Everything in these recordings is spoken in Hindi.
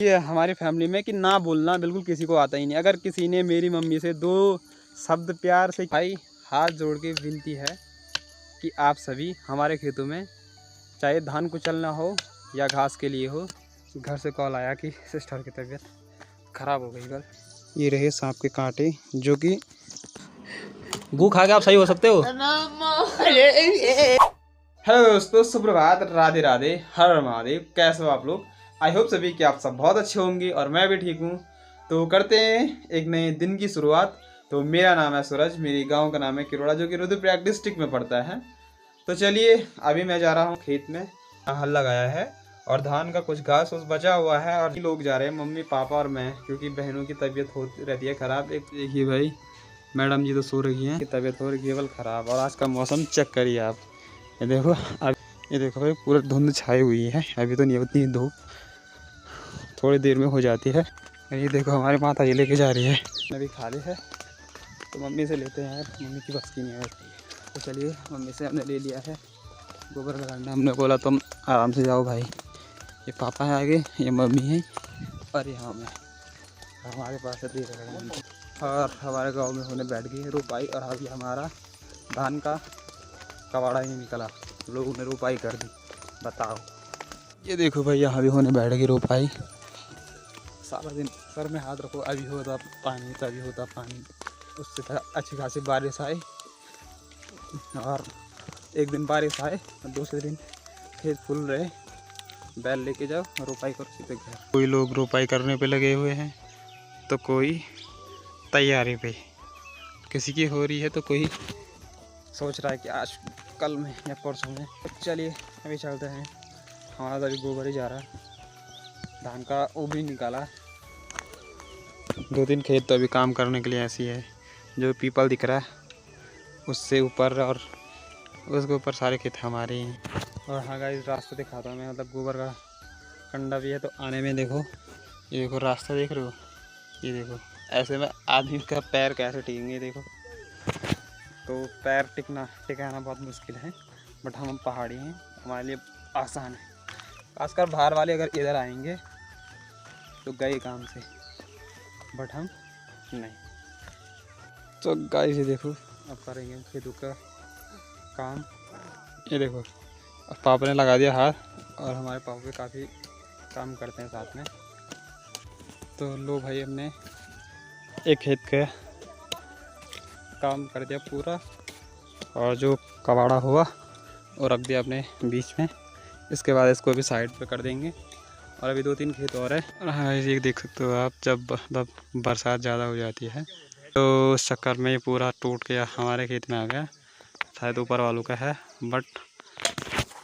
ये हमारी फैमिली में कि ना बोलना बिल्कुल किसी को आता ही नहीं। अगर किसी ने मेरी मम्मी से 2 शब्द प्यार से, भाई हाथ जोड़ के विनती है कि आप सभी हमारे खेतों में चाहे धान कुचलना हो या घास के लिए हो। घर से कॉल आया कि सिस्टर की तबीयत ख़राब हो गई कल। ये रहे सांप के कांटे जो कि गू खा के आप सही हो सकते हो। हेलो दोस्तों, सुप्रभात, राधे राधे, हर हर महादेव। कैसे हो आप लोग? आई होप सभी कि आप सब बहुत अच्छे होंगे और मैं भी ठीक हूँ। तो करते हैं एक नए दिन की शुरुआत। तो मेरा नाम है सूरज, मेरी गांव का नाम है किरोड़ा जो कि रुद्रप्रयाग डिस्ट्रिक्ट में पड़ता है। तो चलिए अभी मैं जा रहा हूँ खेत में। हल लगाया है और धान का कुछ घास उस बचा हुआ है और लोग जा रहे हैं, मम्मी पापा और मैं, क्योंकि बहनों की तबीयत होती रहती है ख़राब। एक देखिए भाई, मैडम जी तो सो रही हैं, तबीयत हो रही है केवल ख़राब। और आज का मौसम चेक करिए आप, ये देखो। अब ये देखो भाई, पूरा धुंध छाई हुई है। अभी तो नहीं होती धूप, थोड़ी देर में हो जाती है। ये देखो हमारी माता ये लेके जा रही है, अभी खाली है तो मम्मी से लेते हैं। मम्मी की बस की नहीं है। तो चलिए मम्मी से हमने ले लिया है गोबर का डंडा। हमने बोला तुम आराम से जाओ भाई। ये पापा है आगे, ये मम्मी है और यहाँ में हमारे पास दे रहे हैं। और हमारे गांव में होने बैठ गई रोपाई। और अभी हमारा धान का कबाड़ा ही नहीं निकला, लोगों ने रोपाई कर दी। बताओ, ये देखो भाई यहाँ भी होने बैठ गई रोपाई। सारा दिन सर में हाथ रखो, अभी होता पानी तभी होता पानी। उससे अच्छी खासी बारिश आए और एक दिन बारिश आए और दूसरे दिन खेत फूल रहे, बैल लेके जाओ रोपाई करो सीधे घर। कोई लोग रोपाई करने पे लगे हुए हैं तो कोई तैयारी पे, किसी की हो रही है तो कोई सोच रहा है कि आज कल में या परसों में। चलिए अभी चलते हैं। हमारा तो अभी गोबर ही जा रहा है, धान का वो भी निकाला। 2-3 खेत तो अभी काम करने के लिए ऐसी है। जो पीपल दिख रहा है उससे ऊपर और उसके ऊपर सारे खेत हमारे हैं। और हाँ गाइस, रास्ता दिखाता हूँ मैं, मतलब गोबर का कंडा भी है। तो आने में देखो, ये देखो रास्ता देख रहे हो, ये देखो ऐसे में आदमी का पैर कैसे टिकेंगे देखो। तो पैर टिकाना बहुत मुश्किल है, बट हम पहाड़ी हैं, हमारे लिए आसान है। खासकर बाहर वाले अगर इधर आएंगे तो गए काम से, बट हम नहीं। तो गाइस ये देखो अब करेंगे खेतों का काम। ये देखो अब पापा ने लगा दिया हाथ और हमारे पापा भी काफ़ी काम करते हैं साथ में। तो लो भाई, हमने एक खेत का काम कर दिया पूरा और जो कबाड़ा हुआ और रख दिया अपने बीच में। इसके बाद इसको भी साइड पे कर देंगे। और अभी 2-3 खेत और है। और हाँ, ये देख सकते हो आप, जब बरसात ज़्यादा हो जाती है तो उस चक्कर में ये पूरा टूट के हमारे खेत में आ गया। शायद ऊपर वालों का है, बट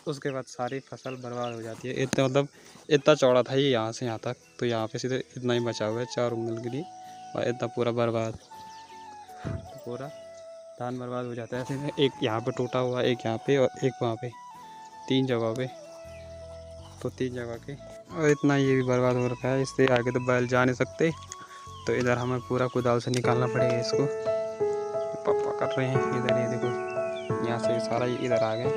उसके बाद सारी फसल बर्बाद हो जाती है। इतना मतलब इतना चौड़ा था ये यहाँ से यहाँ तक, तो यहाँ पे सीधे इतना ही बचा हुआ है 4 उंगल के लिए, और इतना पूरा बर्बाद, तो पूरा धान बर्बाद हो जाता है ऐसे में। एक यहाँ पे टूटा हुआ, एक यहाँ पे और एक वहाँ पे, 3 जगह पे, तो 3 जगह के। और इतना ये भी बर्बाद हो रखा है, इससे आगे तो बैल जा नहीं सकते। तो इधर हमें पूरा कुदाल से निकालना पड़ेगा इसको। पापा कर रहे हैं इधर, ये देखो यहाँ से सारा ये इधर आ गया।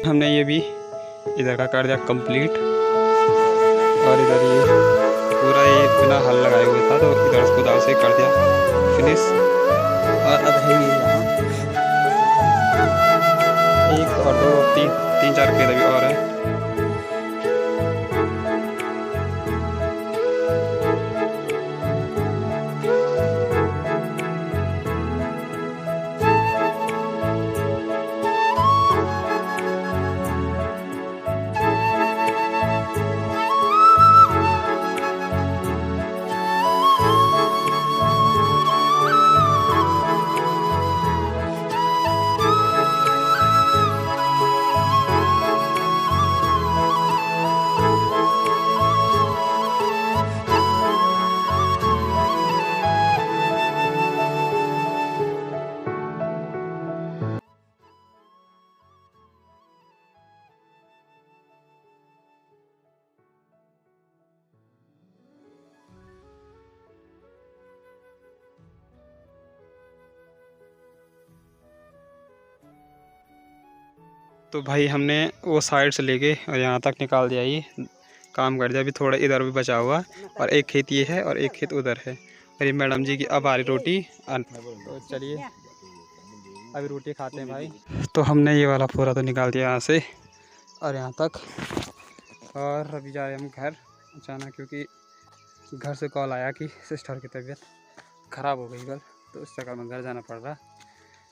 हमने ये भी इधर का कर दिया कंप्लीट। और इधर ये पूरा ये बिना हल लगाए हुए था, तो इधर कुदाल से कर दिया फिनिश। और अब है ये यहाँ 1 और 2 3-4 खेत अभी और है। तो भाई हमने वो साइड से लेके और यहाँ तक निकाल दिया। ये काम कर दिया। अभी थोड़ा इधर भी बचा हुआ और एक खेत ये है और एक खेत उधर है। और ये मैडम जी की अब आ रही रोटी। तो चलिए अभी रोटी खाते हैं भाई। तो हमने ये वाला पूरा तो निकाल दिया यहाँ से और यहाँ तक। और अभी जा रहे हम घर अचानक, क्योंकि घर से कॉल आया कि सिस्टर की तबीयत ख़राब हो गई कल, तो उस चक्कर में घर जाना पड़ रहा।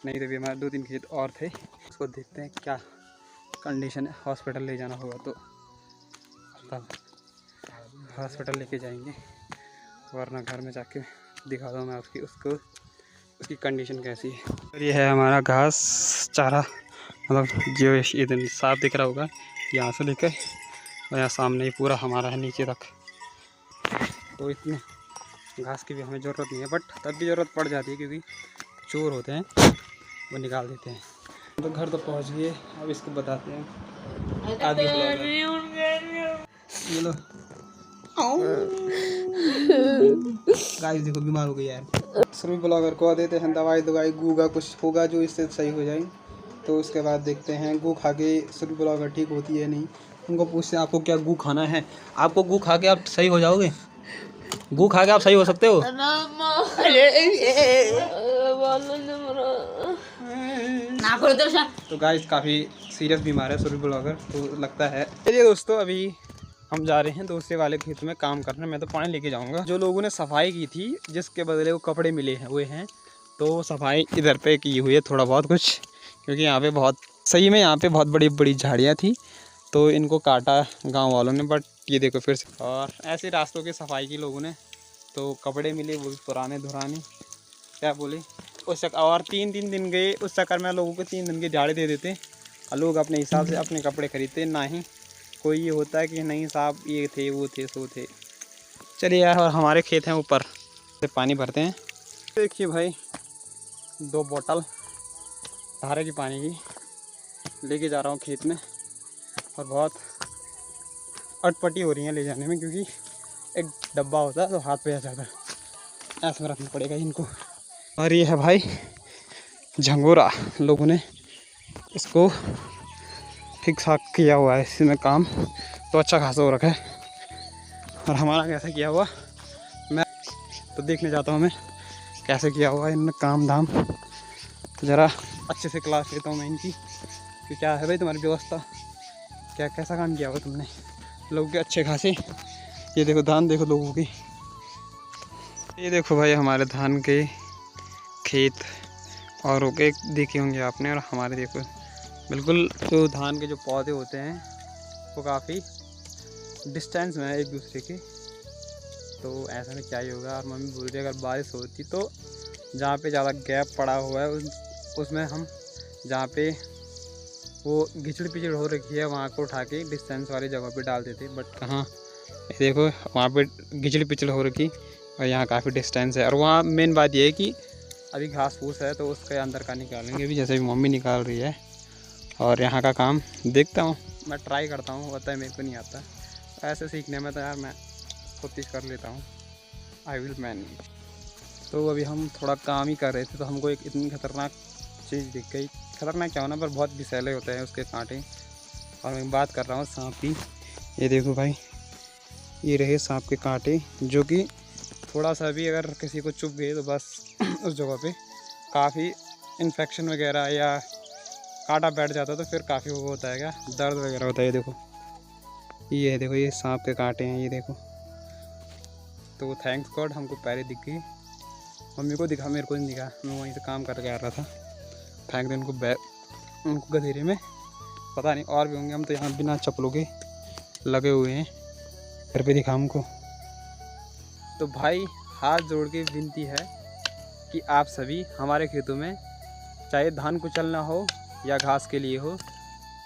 नहीं तो भी हमारे 2-3 खेत और थे, उसको देखते हैं क्या कंडीशन है। हॉस्पिटल ले जाना होगा तो तब हॉस्पिटल लेके जाएंगे, वरना घर में जाके दिखा दूँ मैं उसकी कंडीशन कैसी है। और ये है हमारा घास चारा, मतलब जो इधर साफ दिख रहा होगा यहाँ से लेकर और यहाँ सामने ही पूरा हमारा है नीचे तक। तो इतने घास की भी हमें ज़रूरत नहीं है, बट तब भी ज़रूरत पड़ जाती है क्योंकि चोर होते हैं वो निकाल देते हैं। तो घर तो पहुँच गए, अब इसको बताते हैं आगे ये लो। गाइस देखो बीमार हो गई यार। सभी ब्लॉगर को देते हैं दवाई गूगा कुछ होगा जो इससे सही हो जाए। तो उसके बाद देखते हैं गू खा के सभी ब्लॉगर ठीक होती है नहीं। उनको पूछते हैं आपको क्या गू खाना है, आपको गू खा के आप सही हो जाओगे, गू खा के आप सही हो सकते हो। तो गाइस काफ़ी सीरियस बीमार है सभी ब्लॉगर, तो लगता है। चलिए दोस्तों अभी हम जा रहे हैं दूसरे वाले खेत में काम करने। मैं तो पानी लेके जाऊंगा। जो लोगों ने सफाई की थी जिसके बदले वो कपड़े मिले हैं हुए हैं, तो सफाई इधर पे की हुई है थोड़ा बहुत कुछ, क्योंकि यहाँ पे बहुत सही में यहाँ पे बहुत बड़ी बड़ी झाड़ियाँ थी, तो इनको काटा गांव वालों ने। बट ये देखो फिर से, और ऐसे रास्तों की सफाई की लोगों ने, तो कपड़े मिले वो पुराने धुराने क्या बोले उस चक्कर। और 3 दिन गए उस चक्कर में लोगों को 3 दिन की झाड़ी दे देते और लोग अपने हिसाब से अपने कपड़े खरीदते, ना ही कोई ये होता है कि नहीं साहब ये थे वो थे सो थे। चलिए यार, और हमारे खेत हैं ऊपर से पानी भरते हैं। देखिए भाई 2 बोतल धारे की पानी की लेके जा रहा हूँ खेत में, और बहुत अटपटी हो रही है ले जाने में, क्योंकि एक डब्बा होता है तो हाथ पे आ जाता है, ऐसे में रखना पड़ेगा इनको। और ये है भाई झंगोरा, लोगों ने इसको ठीक ठाक किया हुआ है, इसमें काम तो अच्छा खासा हो रखा है। और हमारा कैसे किया हुआ मैं तो देखने जाता हूँ, मैं कैसे किया हुआ है इनमें काम धाम। तो ज़रा अच्छे से क्लास लेता हूँ मैं इनकी कि क्या है भाई तुम्हारी व्यवस्था, क्या कैसा काम किया हुआ तुमने लोगों के अच्छे खासे। ये देखो धान देखो लोगों की, ये देखो भाई हमारे धान के खेत और ओके देखे होंगे आपने। और हमारे देखो बिल्कुल जो धान के जो पौधे होते हैं वो काफ़ी डिस्टेंस में है एक दूसरे के, तो ऐसा में क्या ही होगा। और मम्मी बोल रही है अगर बारिश होती तो जहाँ पे ज़्यादा गैप पड़ा हुआ है उसमें हम जहाँ पे वो घिचड़ पिचड़ हो रखी है वहाँ को उठा के डिस्टेंस वाली जगह पे डाल देते। बट कहाँ देखो वहाँ पे घिचड़ पिचड़ हो रखी और यहाँ काफ़ी डिस्टेंस है। और वहाँ मेन बात ये है कि अभी घास फूस है तो उसके अंदर का निकालेंगे भी, जैसे भी मम्मी निकाल रही है। और यहाँ का काम देखता हूँ, मैं ट्राई करता हूँ, होता है मेरे को नहीं आता ऐसे सीखने में, तो यार मैं कोशिश कर लेता हूँ, आई विल मैनेज। तो अभी हम थोड़ा काम ही कर रहे थे तो हमको एक इतनी खतरनाक चीज़ दिख गई। खतरनाक क्या होना पर बहुत विषैले होते हैं उसके कांटे। और मैं बात कर रहा हूँ सांप की। ये देखो भाई ये रहे सांप के कांटे, जो कि थोड़ा सा भी अगर किसी को चुभ गए तो बस उस जगह पे काफ़ी इन्फेक्शन वगैरह या कांटा बैठ जाता है, तो फिर काफ़ी वो होता है क्या दर्द वगैरह होता है। ये देखो ये सांप के कांटे हैं, ये देखो। तो थैंक्स गॉड हमको पहले दिख गई, मम्मी को दिखा मेरे को नहीं दिखा, मैं वहीं से काम करके आ रहा था। फेंक दे उनको गधेरे में, पता नहीं और भी होंगे। हम तो यहाँ बिना चप्पलों के लगे हुए हैं, घर पे दिखा हमको। तो भाई हाथ जोड़ के विनती है कि आप सभी हमारे खेतों में चाहे धान कुचलना हो या घास के लिए हो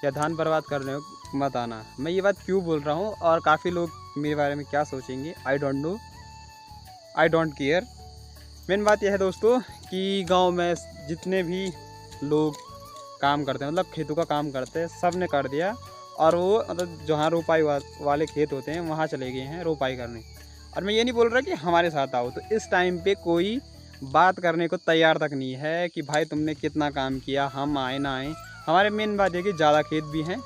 या धान बर्बाद करने हो मत आना। मैं ये बात क्यों बोल रहा हूँ और काफ़ी लोग मेरे बारे में क्या सोचेंगे I don't know, I don't care. Main बात यह है दोस्तों कि गांव में जितने भी लोग काम करते हैं, मतलब खेतों का काम करते हैं, सब ने कर दिया। और वो मतलब जहाँ रोपाई वाले खेत होते हैं वहाँ चले गए हैं रोपाई करने। और मैं ये नहीं बोल रहा कि हमारे साथ आओ, तो इस टाइम पे कोई बात करने को तैयार तक नहीं है कि भाई तुमने कितना काम किया, हम आए ना आए। हमारे मेन बात है कि ज़्यादा खेत भी हैं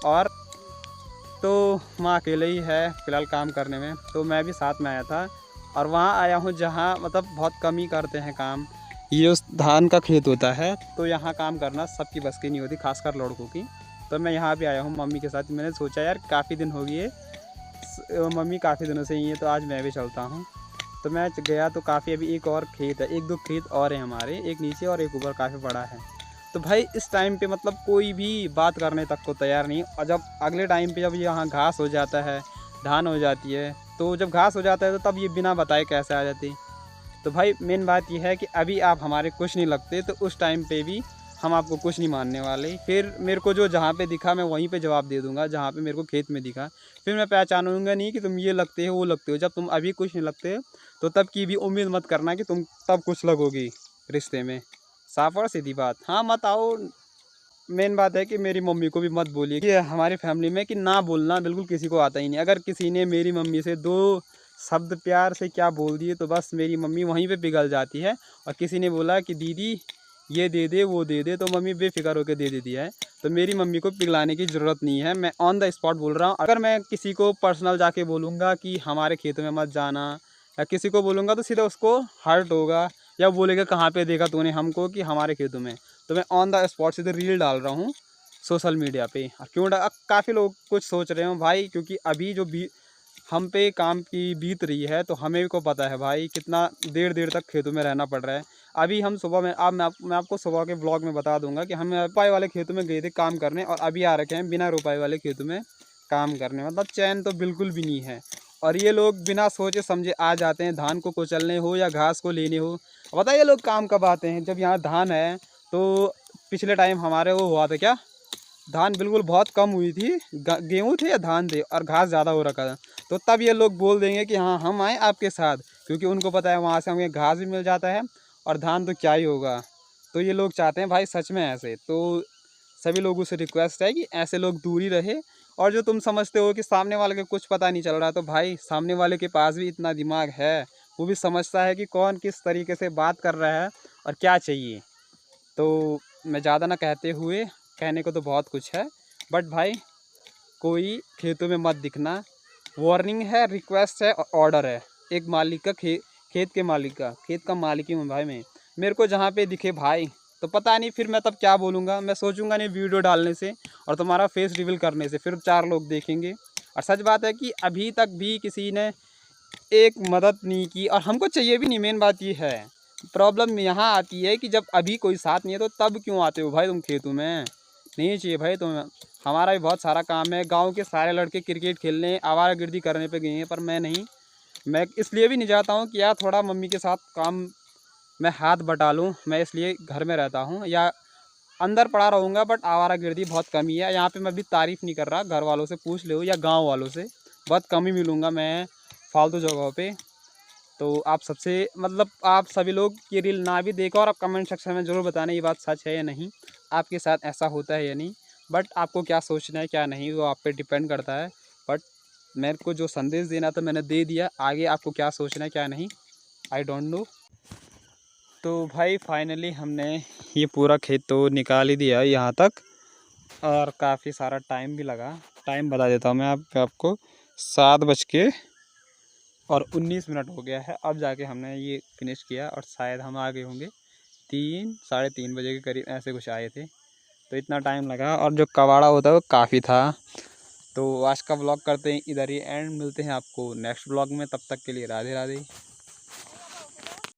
और तो माँ अकेले ही है फ़िलहाल काम करने में, तो मैं भी साथ में आया था और वहाँ आया हूँ जहाँ मतलब बहुत कम ही करते हैं काम। ये उस धान का खेत होता है, तो यहाँ काम करना सबकी बस की नहीं होती, खासकर लड़कों की। तो मैं यहाँ भी आया हूँ मम्मी के साथ। मैंने सोचा यार काफ़ी दिन हो गए, मम्मी काफ़ी दिनों से ही है, तो आज मैं भी चलता हूँ। तो मैं गया तो काफ़ी, अभी एक और खेत है, एक दो खेत और हैं हमारे, एक नीचे और एक ऊपर, काफ़ी बड़ा है। तो भाई इस टाइम पे मतलब कोई भी बात करने तक को तैयार नहीं। और जब अगले टाइम पे जब यहाँ घास हो जाता है, धान हो जाती है, तो जब घास हो जाता है तो तब ये बिना बताए कैसे आ जाती। तो भाई मेन बात यह है कि अभी आप हमारे कुछ नहीं लगते, तो उस टाइम पे भी हम आपको कुछ नहीं मानने वाले। फिर मेरे को जो जहाँ पे दिखा मैं वहीं पे जवाब दे दूंगा, जहाँ पे मेरे को खेत में दिखा। फिर मैं पहचानूंगा नहीं कि तुम ये लगते हो वो लगते हो। जब तुम अभी कुछ नहीं लगते तो तब की भी उम्मीद मत करना कि तुम तब कुछ लगोगी रिश्ते में। साफ और सीधी बात। हाँ मत आओ। मेन बात है कि मेरी मम्मी को भी मत बोलिए कि हमारी फैमिली में कि ना बोलना बिल्कुल किसी को आता ही नहीं। अगर किसी ने मेरी मम्मी से दो शब्द प्यार से क्या बोल दिए तो बस मेरी मम्मी वहीं पे पिघल जाती है। और किसी ने बोला कि दीदी ये दे दे वो दे दे, तो मम्मी बेफिक्र होकर दे देती है। तो मेरी मम्मी को पिघलाने की ज़रूरत नहीं है, मैं ऑन द स्पॉट बोल रहा हूँ। अगर मैं किसी को पर्सनल जाके बोलूँगा कि हमारे खेतों में मत जाना, या किसी को बोलूँगा तो सीधा उसको हर्ट होगा, या बोलेगा कहाँ पे देखा तूने हमको कि हमारे खेतों में। तो मैं ऑन द स्पॉट सीधे रील डाल रहा हूँ सोशल मीडिया पे। और क्यों काफ़ी लोग कुछ सोच रहे हो भाई, क्योंकि अभी जो भी हम पे काम की बीत रही है, तो हमें को पता है भाई कितना देर देर तक खेतों में रहना पड़ रहा है। अभी हम सुबह में, अब मैं आपको सुबह के व्लॉग में बता दूंगा कि हम रोपाई वाले खेतों में गए थे काम करने, और अभी आ रखे हैं बिना रोपाई वाले खेतों में काम करने। मतलब चैन तो बिल्कुल भी नहीं है। और ये लोग बिना सोचे समझे आ जाते हैं, धान को कुचलने हो या घास को लेने हो। बताइए लोग काम कब आते हैं, जब यहाँ धान है। तो पिछले टाइम हमारे वो हुआ था क्या, धान बिल्कुल बहुत कम हुई थी, गेहूँ थे या धान थे, और घास ज़्यादा हो रखा था। तो तब ये लोग बोल देंगे कि हाँ हम आए आपके साथ, क्योंकि उनको पता है वहाँ से हमें घास भी मिल जाता है और धान तो क्या ही होगा। तो ये लोग चाहते हैं भाई सच में ऐसे। तो सभी लोगों से रिक्वेस्ट है कि ऐसे लोग दूर ही रहे। और जो तुम समझते हो कि सामने वाले को कुछ पता नहीं चल रहा, तो भाई सामने वाले के पास भी इतना दिमाग है, वो भी समझता है कि कौन किस तरीके से बात कर रहा है और क्या चाहिए। तो मैं ज़्यादा ना कहते हुए, कहने को तो बहुत कुछ है, बट भाई कोई खेतों में मत दिखना। वार्निंग है, रिक्वेस्ट है और ऑर्डर है। एक मालिक का खेत के मालिक का, खेत का मालिक ही हूँ भाई मैं। मेरे को जहाँ पे दिखे भाई, तो पता नहीं फिर मैं तब क्या बोलूँगा। मैं सोचूंगा नहीं वीडियो डालने से और तुम्हारा फेस रिवील करने से, फिर 4 लोग देखेंगे। और सच बात है कि अभी तक भी किसी ने एक मदद नहीं की, और हमको चाहिए भी नहीं। मेन बात ये है, प्रॉब्लम यहाँ आती है कि जब अभी कोई साथ नहीं है तो तब क्यों आते हो भाई तुम खेतों में। नहीं चाहिए भाई तुम। हमारा भी बहुत सारा काम है, गांव के सारे लड़के क्रिकेट खेलने आवारागर्दी करने पे गए हैं, पर मैं नहीं। मैं इसलिए भी नहीं जाता हूँ कि यार थोड़ा मम्मी के साथ काम मैं हाथ बटा लूँ, मैं इसलिए घर में रहता हूँ या अंदर पड़ा रहूँगा। बट आवारागर्दी बहुत कम ही है यहाँ पे। मैं भी तारीफ़ नहीं कर रहा, घर वालों से पूछ लो या गाँव वालों से, बहुत कम ही मिलूँगा मैं फालतू जगहों पे। तो आप सबसे मतलब आप सभी लोग ये रील ना भी देखो, और आप कमेंट सेक्शन में ज़रूर बताना ये बात सच है या नहीं, आपके साथ ऐसा होता है या नहीं। बट आपको क्या सोचना है क्या नहीं, वो आप पे डिपेंड करता है। बट मेरे को जो संदेश देना था मैंने दे दिया, आगे आपको क्या सोचना है क्या नहीं, आई डोंट नो। तो भाई फाइनली हमने ये पूरा खेत तो निकाल ही दिया यहाँ तक, और काफ़ी सारा टाइम भी लगा। टाइम बता देता हूँ मैं आपको, 7:19 हो गया है। अब जाके हमने ये फिनिश किया, और शायद हम आ गए होंगे 3 साढ़े 3 बजे के करीब, ऐसे कुछ आए थे। तो इतना टाइम लगा, और जो कबाड़ा होता है वो काफ़ी था। तो आज का व्लॉग करते हैं इधर ही एंड, मिलते हैं आपको नेक्स्ट व्लॉग में। तब तक के लिए राधे राधे।